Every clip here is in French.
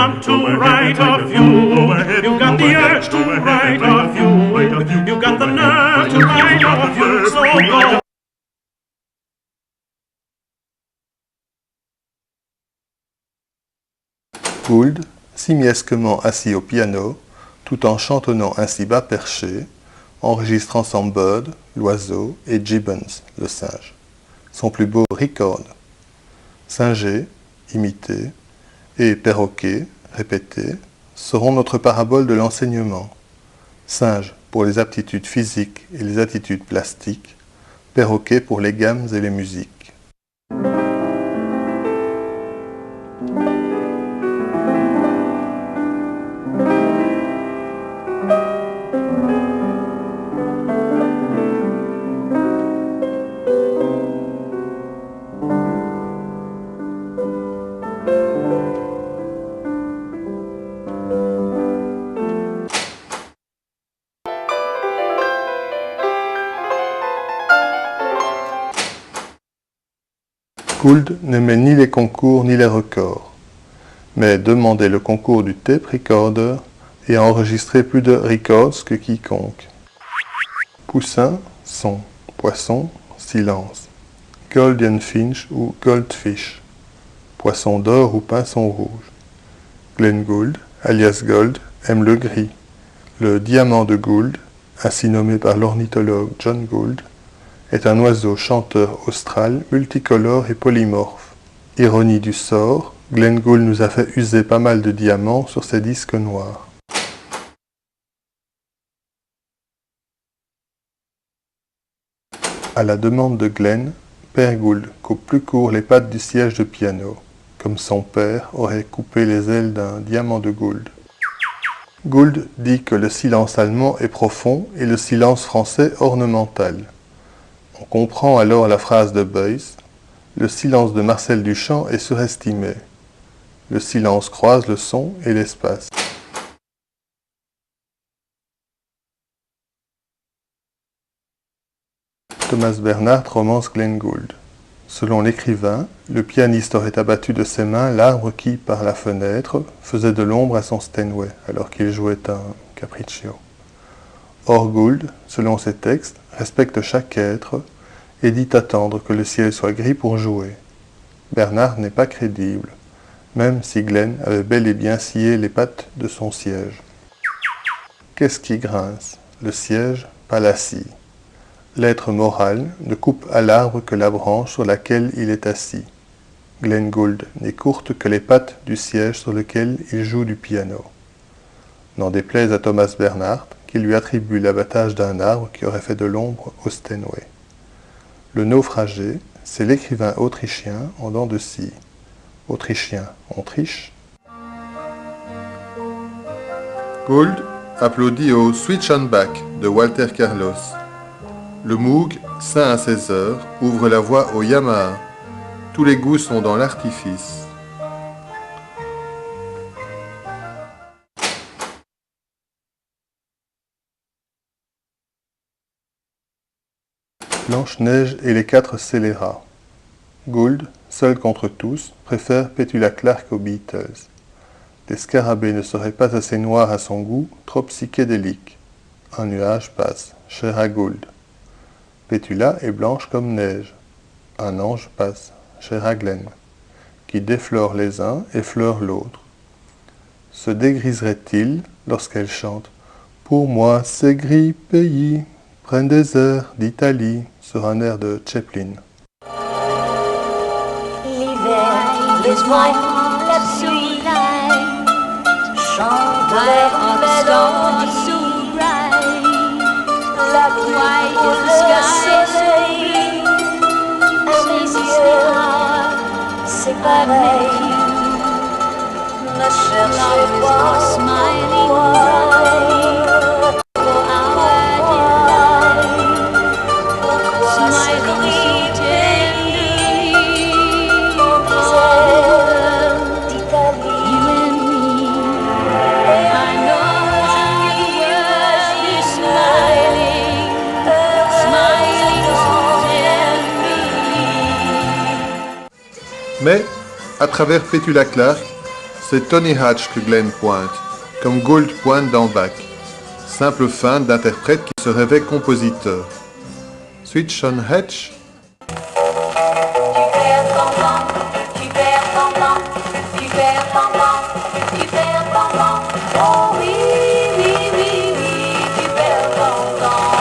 want to write a few. You got the urge to write a few. You got the nerve to write a few. So go. Gould, simiesquement assis au piano, tout en chantonnant ainsi bas perché, enregistrant son Bird, l'oiseau, et Gibbons, le singe. Son plus beau record. Singer, imiter, et perroquet, répéter, seront notre parabole de l'enseignement. Singe pour les aptitudes physiques et les attitudes plastiques, perroquet pour les gammes et les musiques. Gould n'aimait ni les concours ni les records, mais demandait le concours du tape recorder et a enregistré plus de records que quiconque. Poussin, son, poisson, silence. Golden Finch ou Goldfish, poisson d'or ou pinson rouge. Glenn Gould, alias Gold, aime le gris. Le diamant de Gould, ainsi nommé par l'ornithologue John Gould, est un oiseau chanteur austral multicolore et polymorphe. Ironie du sort, Glenn Gould nous a fait user pas mal de diamants sur ses disques noirs. À la demande de Glenn, Père Gould coupe plus court les pattes du siège de piano, comme son père aurait coupé les ailes d'un diamant de Gould. Gould dit que le silence allemand est profond et le silence français ornemental. On comprend alors la phrase de Beuys, « Le silence de Marcel Duchamp est surestimé. Le silence croise le son et l'espace. » Thomas Bernhardt romance Glenn Gould. Selon l'écrivain, le pianiste aurait abattu de ses mains l'arbre qui, par la fenêtre, faisait de l'ombre à son Steinway, alors qu'il jouait un capriccio. Or Gould, selon ses textes, respecte chaque être et dit attendre que le ciel soit gris pour jouer. Bernhardt n'est pas crédible, même si Glenn avait bel et bien scié les pattes de son siège. Qu'est-ce qui grince? Le siège, pas la scie. L'être moral ne coupe à l'arbre que la branche sur laquelle il est assis. Glenn Gould n'est courte que les pattes du siège sur lequel il joue du piano. N'en déplaise à Thomas Bernhardt, qui lui attribue l'abattage d'un arbre qui aurait fait de l'ombre au Steinway. Le naufragé, c'est l'écrivain autrichien en dents de scie. Autrichien, on triche. Gould applaudit au Switch on Back de Walter Carlos. Le Moog, saint à 16 heures, ouvre la voie au Yamaha. Tous les goûts sont dans l'artifice. Blanche-Neige et les 4 scélérats. Gould, seul contre tous, préfère Petula Clark aux Beatles. Les scarabées ne seraient pas assez noirs à son goût, trop psychédéliques. Un nuage passe, cher à Gould. Petula est blanche comme neige. Un ange passe, cher à Glenn, qui déflore les uns et fleure l'autre. Se dégriserait-il lorsqu'elle chante « Pour moi c'est gris pays, prennent des airs d'Italie » sur un air de Chaplin. L'hiver est white, la pluie chante l'air en stars so bright. La pluie pour le soleil, et c'est pareil. Ne cherchez pas pourquoi. Mais, à travers Petula Clark, C'est Tony Hatch que Glenn pointe, comme Gould pointe dans Bach. Simple feinte d'interprète qui se révèle compositeur. Switch on Hatch. Oh oui, oui, oui, oui, super content.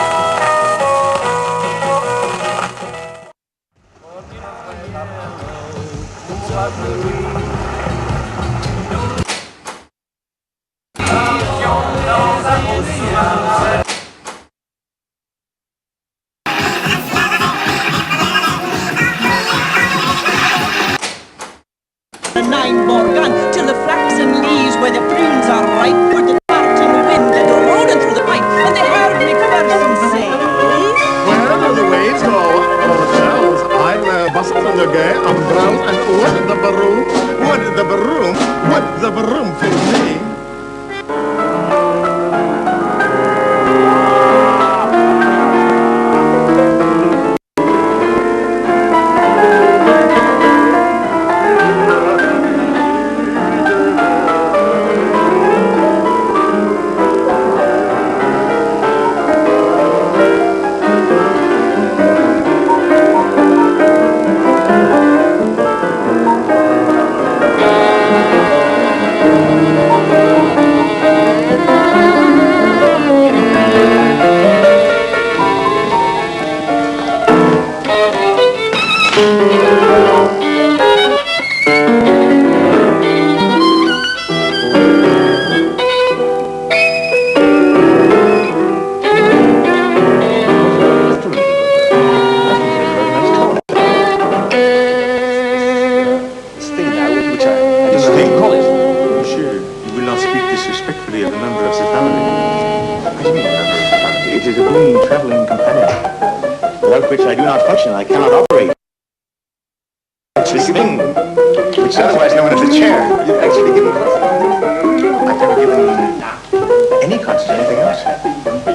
The nine-bore gun till the flaxen leaves where the prunes are ripe would depart in the wind and rolling through the pipe, and they heard Macpherson say, Well, the waves go ourselves. I'm bustled and gay, I'm brown and what the baroom, what the baroom for me. Disrespectfully of a member of the family. What do you mean, a member of the family? It is a boon traveling companion, without which I do not function, I cannot operate. This thing, which is otherwise known as a chair, you've actually given I've never given any constant anything else.